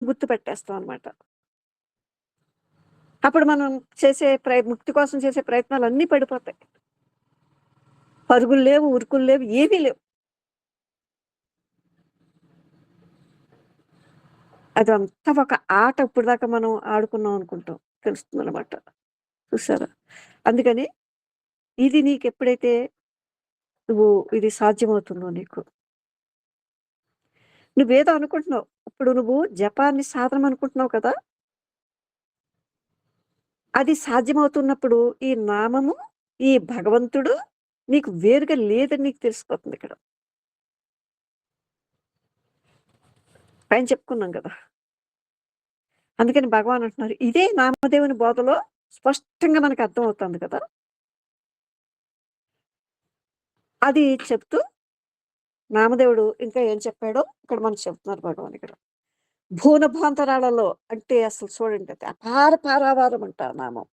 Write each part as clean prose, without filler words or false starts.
గుర్తు పెట్టేస్తాం అనమాట. అప్పుడు మనం చేసే ముక్తి కోసం చేసే ప్రయత్నాలు అన్నీ పడిపోతాయి. పరుగులు లేవు, ఉరుకులు లేవు, ఏమీ లేవు. అదంతా ఒక ఆట. ఇప్పుడు దాకా మనం ఆడుకున్నాం అనుకుంటాం, తెలుస్తుందన్నమాట. చూసారా? అందుకని ఇది నీకెప్పుడైతే నువ్వు ఇది సాధ్యమవుతుందో నీకు, నువ్వేదో అనుకుంటున్నావు. ఇప్పుడు నువ్వు జపాన్ని సాధనం అనుకుంటున్నావు కదా! అది సాధ్యమవుతున్నప్పుడు ఈ నామము, ఈ భగవంతుడు నీకు వేరుగా లేదని నీకు తెలిసిపోతుంది ఇక్కడ. పైన చెప్పుకున్నాం కదా! అందుకని భగవాన్ అంటున్నారు, ఇదే నామదేవుని బోధలో స్పష్టంగా మనకు అర్థమవుతుంది కదా! అది చెప్తూ నామదేవుడు ఇంకా ఏం చెప్పాడో ఇక్కడ మనకు చెప్తున్నారు భగవాన్ ఇక్కడ. భూనభాంతరాలలో అంటే అసలు చూడండి, అది అపార పారావారం అంటారు నామం.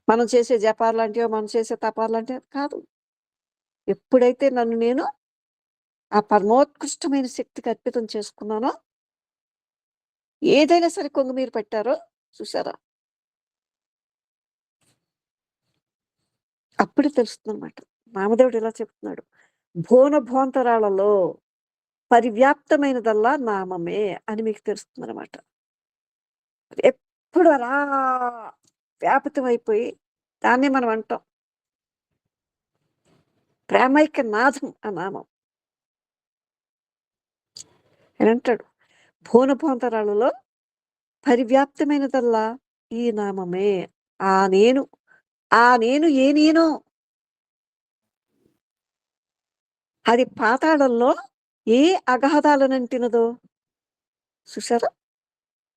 మనం చేసే జపాలు లాంటివో, మనం చేసే తపాలు లాంటివి కాదు. ఎప్పుడైతే నన్ను నేను ఆ పరమోత్కృష్టమైన శక్తికి అర్పితం చేసుకున్నానో, ఏదైనా సరే కొంగు మీరు పెట్టారో చూసారా, అప్పుడు తెలుస్తుంది అనమాట. నామదేవుడు ఇలా చెప్తున్నాడు, భోనభోంతరాలలో పరివ్యాప్తమైనదల్లా నామమే అని మీకు తెలుస్తుంది అనమాట. ఎప్పుడు అలా వ్యాపితం అయిపోయి దాన్ని మనం అంటాం ప్రేమైక నాథం ఆ నామం అని అంటాడు. భోనభోంతరాలలో పరివ్యాప్తమైనదల్లా ఈ నామమే. ఆ నేను, ఆ నేను ఏ నేను, అది పాతాళంలో ఏ అగాధాలనంటినదో చూసారా,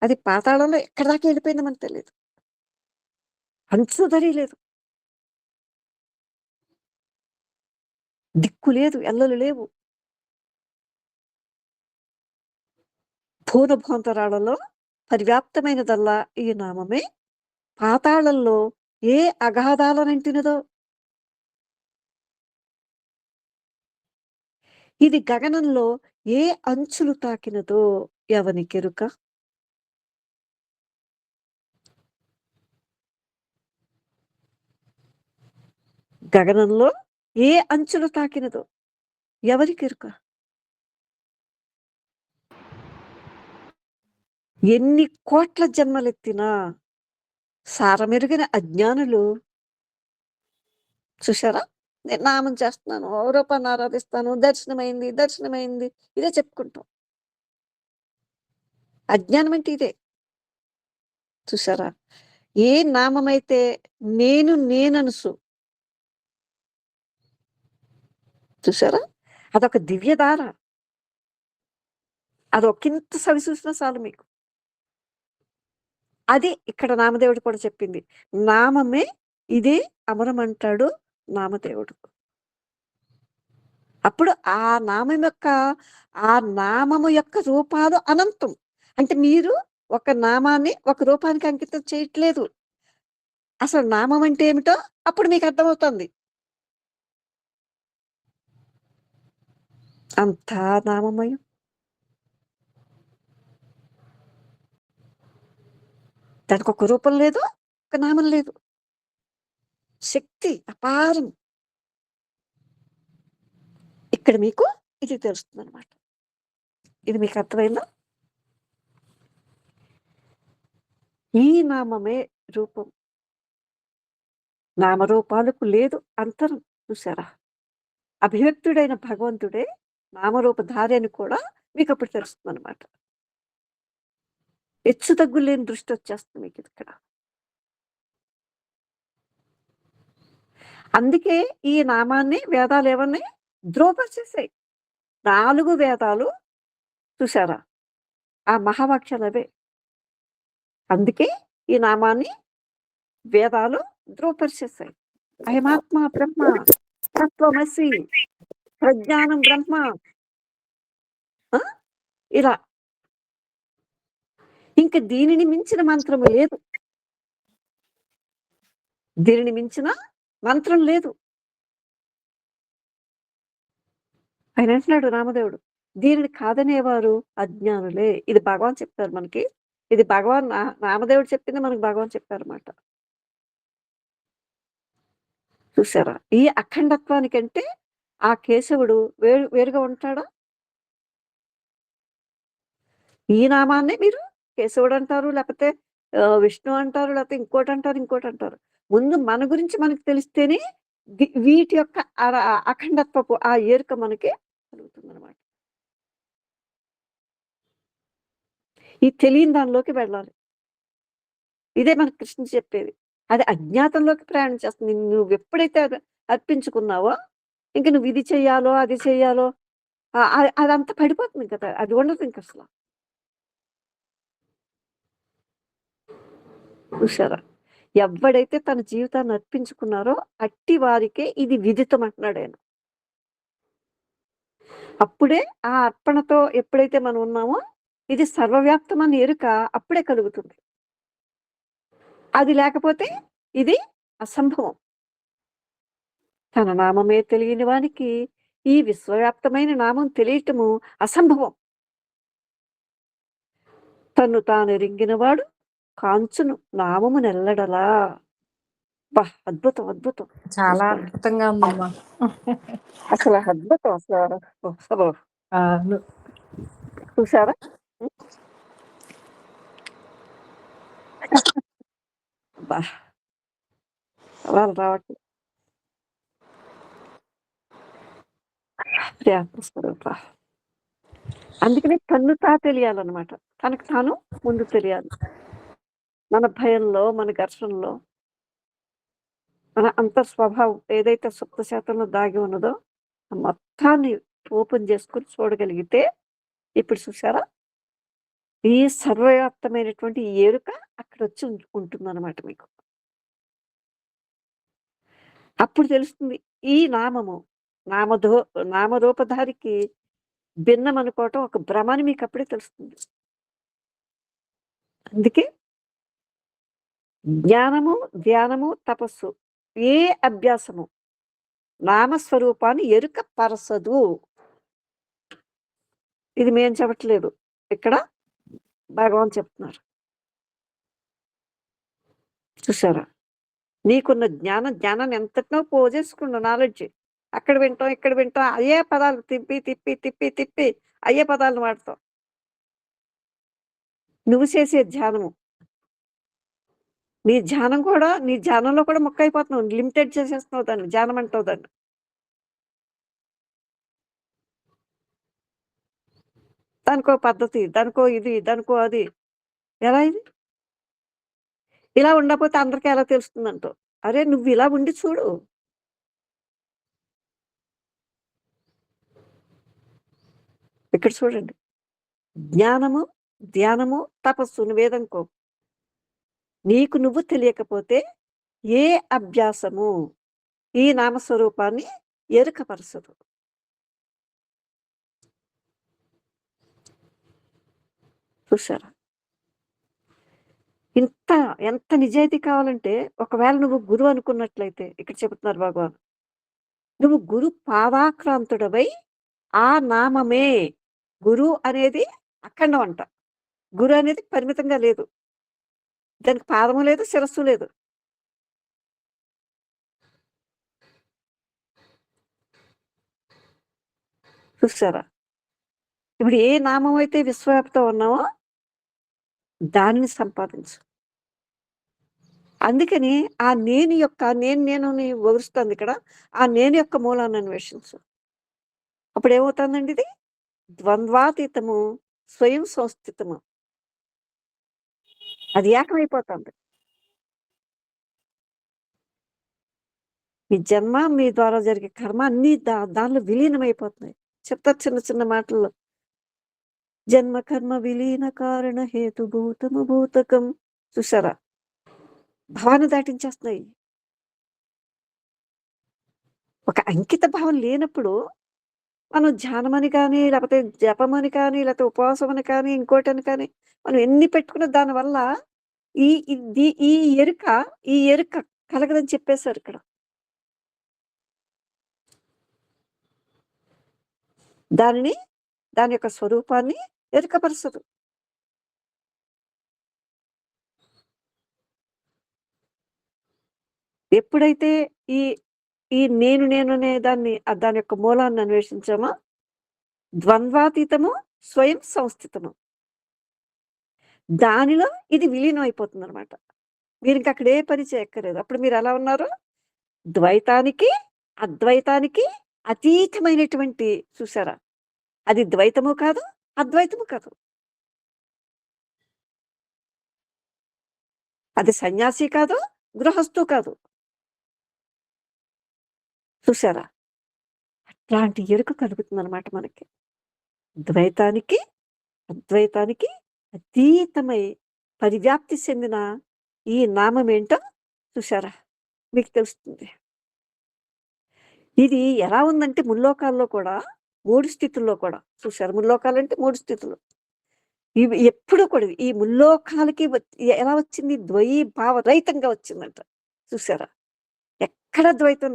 అది పాతాళంలో ఎక్కడి దాకా వెళ్ళిపోయిందో మనకు తెలియదు. అంచు ధరి లేదు, దిక్కు లేదు, ఎల్లలు లేవు. భూనభోంతరాలలో పరివ్యాప్తమైనదల్లా ఈ నామమే, పాతాళంలో ఏ అగాధాలనంటినదో, ఇది గగనంలో ఏ అంచులు తాకినదో ఎవనికెరుక. గగనంలో ఏ అంచులు తాకినదో ఎవరికెరుక. ఎన్ని కోట్ల జన్మలెత్తినా సారమెరుగిన అజ్ఞానులు చూసారా, నేను నామం చేస్తున్నాను, ఓ రూపాన్ని ఆరాధిస్తాను, దర్శనమైంది దర్శనమైంది, ఇదే చెప్పుకుంటాం. అజ్ఞానం అంటే ఇదే. చూసారా, ఏ నామమైతే నేను నేననుసు, చూసారా, అదొక దివ్యధార. అదొక్కింత సవి చూసినా చాలు మీకు. అది ఇక్కడ నామదేవుడు కూడా చెప్పింది. నామమే ఇదే అమరమంటాడు నామదేవుడు. అప్పుడు ఆ నామం యొక్క, ఆ నామము యొక్క రూపాలు అనంతం. అంటే మీరు ఒక నామాన్ని ఒక రూపానికి అంకితం చేయట్లేదు. అసలు నామం అంటే ఏమిటో అప్పుడు మీకు అర్థమవుతుంది. అంతా నామమయం. దానికి ఒక రూపం లేదు, ఒక నామం లేదు. శక్తి అపారం. ఇక్కడ మీకు ఇది తెలుస్తుంది అనమాట. ఇది మీకు అర్థమైందా? ఈ నామమే రూపం. నామరూపాలకు లేదు అంతరం. చూసారా, అభివ్యక్తుడైన భగవంతుడే నామరూపధారి అని కూడా మీకు అప్పుడు తెలుస్తుంది అనమాట. హెచ్చు తగ్గు లేని దృష్టి వచ్చేస్తుంది మీకు ఇక్కడ. అందుకే ఈ నామాన్ని వేదాలు ఏమన్నాయి, ధ్రువపరిచేసాయి. 4 వేదాలు చూసారా, ఆ మహావాక్యాలు అవే. అందుకే ఈ నామాన్ని వేదాలు ధ్రువపరిచేసాయి. అయమాత్మ బ్రహ్మ, తత్వమసి, ప్రజ్ఞానం బ్రహ్మ, ఇలా. ఇంక దీనిని మించిన మంత్రము లేదు, దీనిని మించిన మంత్రం లేదు. ఆయన అంటున్నాడు రామదేవుడు, దీనిని కాదనేవారు అజ్ఞానులే. ఇది భగవాన్ చెప్తారు మనకి. ఇది భగవాన్ నామదేవుడు చెప్పింది మనకు భగవాన్ చెప్పారన్నమాట. చూసారా? ఈ అఖండత్వానికంటే ఆ కేశవుడు వేరుగా ఉంటాడా? ఈ నామాన్నే మీరు కేశవుడంటారు, లేపోతే విష్ణు అంటారు, లేపోతే ఇంకోటంటారు, ఇంకోటంటారు. ముందు మన గురించి మనకు తెలిస్తేనే వీటి యొక్క అఖండత్వపు ఆ ఎరుక మనకి కలుగుతుందనమాట. ఈ తెలియని దానిలోకి వెళ్ళాలి. ఇదే మనకు కృష్ణ చెప్పేది. అది అజ్ఞాతంలోకి ప్రయాణం చేస్తుంది. నువ్వెప్పుడైతే అది అర్పించుకున్నావో, ఇంక నువ్వు ఇది చెయ్యాలో, అది చెయ్యాలో అదంతా పడిపోతుంది కదా! అది ఉండదు ఇంకసల. చూసారా? ఎవ్వడైతే తన జీవితాన్ని అర్పించుకున్నారో అట్టి వారికే ఇది విదితం అంటున్నాడాయన. అప్పుడే ఆ అర్పణతో ఎప్పుడైతే మనం ఉన్నామో, ఇది సర్వవ్యాప్తమని ఎరుక అప్పుడే కలుగుతుంది. అది లేకపోతే ఇది అసంభవం. తన నామమే తెలియని వానికి ఈ విశ్వవ్యాప్తమైన నామం తెలియటము అసంభవం. తన్ను తానెరింగినవాడు కాంచును నామమునెల్లడలా. అబ్బా! అద్భుతం. అద్భుతం. చాలా చూసుకోండి. అద్భుతంగా ఉందమ్మా. అసల అద్భుతం అసలు. అసలు అవును. చూసారా? హ్మ్. అబ్బా! పదాలు రావట్లేదు. ప్రియాత్మస్వరూపా! అందుకనే తన్ను తెలియాలన్నమాట. తనకు తాను ముందు తెలియాలి. మన భయంలో, మన ఘర్షణలో, మన అంతఃస్వభావం ఏదైతే సుప్త శాతంలో దాగి ఉన్నదో, ఆ మొత్తాన్ని ఓపెన్ చేసుకొని చూడగలిగితే, ఇప్పుడు చూసారా? ఈ సర్వవ్యాప్తమైనటువంటి ఈ ఎరుక అక్కడొచ్చి ఉంటుందన్నమాట మీకు. అప్పుడు తెలుస్తుంది ఈ నామము నామధో నామరూపధారికి భిన్నమనుకోవటం ఒక భ్రమ అని మీకప్పుడే తెలుస్తుంది. అందుకే జ్ఞానము, ధ్యానము, తపస్సు ఏ అభ్యాసము నామస్వరూపాన్ని ఎరుక పరసదు. ఇది మేం చెప్పట్లేదు. ఇక్కడ భగవాన్ చెప్తున్నారు. చూసారా? నీకున్న జ్ఞానాన్ని ఎంతటినో పోజేసుకున్న నాలెడ్జ్. అక్కడ వింటాం, ఇక్కడ వింటాం. అయ్యే పదాలు తిప్పి, తిప్పి, తిప్పి, తిప్పి అయ్యే పదాలను వాడతాం. నువ్వు చేసే ధ్యానము. నీ ధ్యానంలో కూడా ముక్కయిపోతున్నావు. లిమిటెడ్ చేసేస్తున్నావు దాన్ని. ధ్యానం అంటావు దాన్ని. దానికో పద్ధతి, దానికో ఇది, దానికో అది. ఎలా ఇది? ఇలా ఉండకపోతే అందరికి ఎలా తెలుస్తుందంటావు. అరే నువ్వు ఇలా ఉండి చూడు. ఇక్కడ చూడండి. జ్ఞానము, ధ్యానము, తపస్సు నువ్వేదనుకో. నీకు నువ్వు తెలియకపోతే ఏ అభ్యాసము ఈ నామస్వరూపాన్ని ఎరుకపరచదు. చూసారా? ఎంత నిజాయితీ కావాలంటే ఒకవేళ నువ్వు గురువు అనుకున్నట్లయితే ఇక్కడ చెబుతున్నారు భగవాన్. నువ్వు గురు పాదాక్రాంతుడవై ఆ నామమే గురు అనేది అఖండం అంట. గురు అనేది పరిమితంగా లేదు. దానికి పాదము లేదు, శిరస్సు లేదు. చూసారా? ఇప్పుడు ఏ నామం అయితే విశ్వవ్యాప్తం ఉన్నామో దానిని సంపాదించు. అందుకని ఆ నేనుని వివరిస్తుంది ఇక్కడ. ఆ నేను యొక్క మూలాన్ని అన్వేషించు. అప్పుడేమవుతుందండి ఇది? ద్వంద్వాతీతము, స్వయం సంస్థితము. అది ఏకమైపోతుంది. మీ జన్మ, మీ ద్వారా జరిగే కర్మ అన్నీ దానిలో విలీనమైపోతున్నాయి. చెప్తారు చిన్న చిన్న మాటల్లో. జన్మ కర్మ విలీన కారణ హేతుభూతము భూతకం. చూసారా? భావాన్ని దాటించేస్తున్నాయి. ఒక అంకిత భావం లేనప్పుడు మనం ధ్యానమని కానీ, లేకపోతే జపమని కానీ, లేకపోతే ఉపవాసం అని కానీ, ఇంకోటని కానీ, మనం ఎన్ని పెట్టుకున్న దానివల్ల ఈ ఇది ఈ ఎరుక కలగదని చెప్పేశారు ఇక్కడ. దానిని దాని యొక్క స్వరూపాన్ని ఎరుకపరచదు. ఎప్పుడైతే ఈ ఈ నేను అనే దాని యొక్క మూలాన్ని అన్వేషించామో, ద్వంద్వాతీతము, స్వయం సంస్థితము. దానిలో ఇది విలీనం అయిపోతుందనమాట. మీరింక అక్కడ ఏ పని చేయక్కర్లేదు. అప్పుడు మీరెలా ఉన్నారు? ద్వైతానికి, అద్వైతానికి అతీతమైనటువంటి చూసారా? అది ద్వైతము కాదు, అద్వైతము కాదు. అది సన్యాసి కాదు, గృహస్థు కాదు. చూసారా? అట్లాంటి ఎరుక కలుగుతుందనమాట మనకి. ద్వైతానికి, అద్వైతానికి అతీతమై పరివ్యాప్తి చెందిన ఈ నామమేంటో చూసారా? మీకు తెలుస్తుంది. ఇది ఎలా ఉందంటే ముల్లోకాల్లో కూడా 3 స్థితుల్లో కూడా చూసారా? ముల్లోకాలంటే 3 స్థితులు. ఇవి ఎప్పుడూ కూడా ఈ ముల్లోకాలకి ఎలా వచ్చింది? ద్వయీభావ రహితంగా వచ్చిందంట. చూసారా? ఎక్కడ ద్వైతం